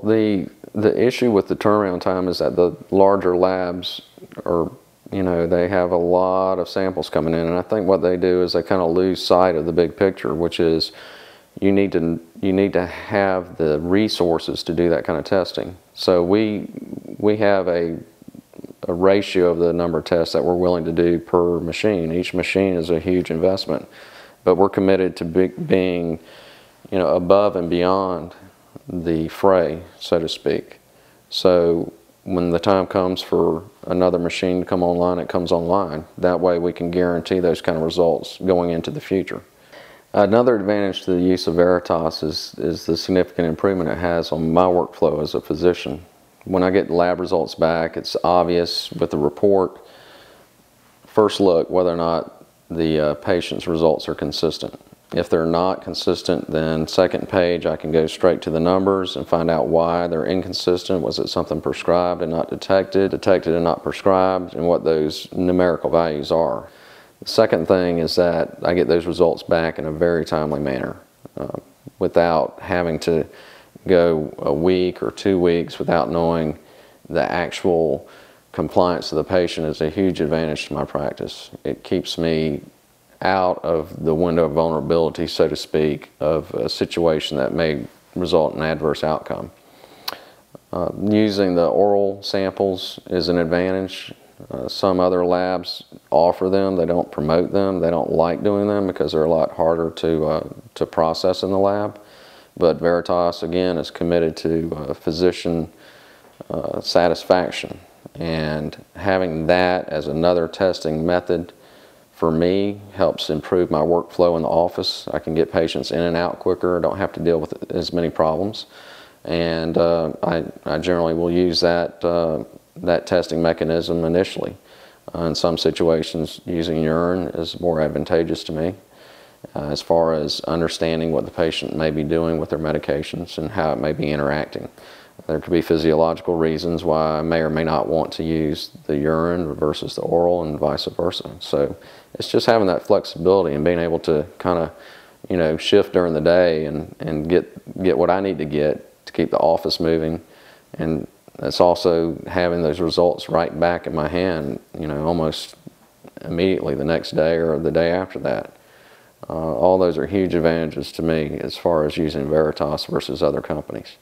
The issue with the turnaround time is that the larger labs are, they have a lot of samples coming in, and I think what they do is they kind of lose sight of the big picture, which is you need to have the resources to do that kind of testing. So we have a ratio of the number of tests that we're willing to do per machine. Each machine is a huge investment, but we're committed to being, above and beyond the fray, so to speak. So when the time comes for another machine to come online, it comes online. That way we can guarantee those kind of results going into the future. Another advantage to the use of Veritas is the significant improvement it has on my workflow as a physician. When I get lab results back, it's obvious with the report, first look, whether or not the patient's results are consistent. If they're not consistent, then second page I can go straight to the numbers and find out why they're inconsistent. Was it something prescribed and not detected, detected and not prescribed, and what those numerical values are. The second thing is that I get those results back in a very timely manner without having to go a week or 2 weeks without knowing the actual compliance of the patient is a huge advantage to my practice. It keeps me out of the window of vulnerability, so to speak, of a situation that may result in an adverse outcome. Using the oral samples is an advantage. Some other labs offer them, they don't promote them, they don't like doing them because they're a lot harder to process in the lab. But Veritas, again, is committed to physician satisfaction, and having that as another testing method for me helps improve my workflow in the office. I can get patients in and out quicker, don't have to deal with as many problems, and I generally will use that testing mechanism initially. In some situations, using urine is more advantageous to me as far as understanding what the patient may be doing with their medications and how it may be interacting. There could be physiological reasons why I may or may not want to use the urine versus the oral and vice versa. So it's just having that flexibility and being able to kind of, shift during the day and get what I need to get to keep the office moving. And it's also having those results right back in my hand, almost immediately the next day or the day after that. All those are huge advantages to me as far as using Veritas versus other companies.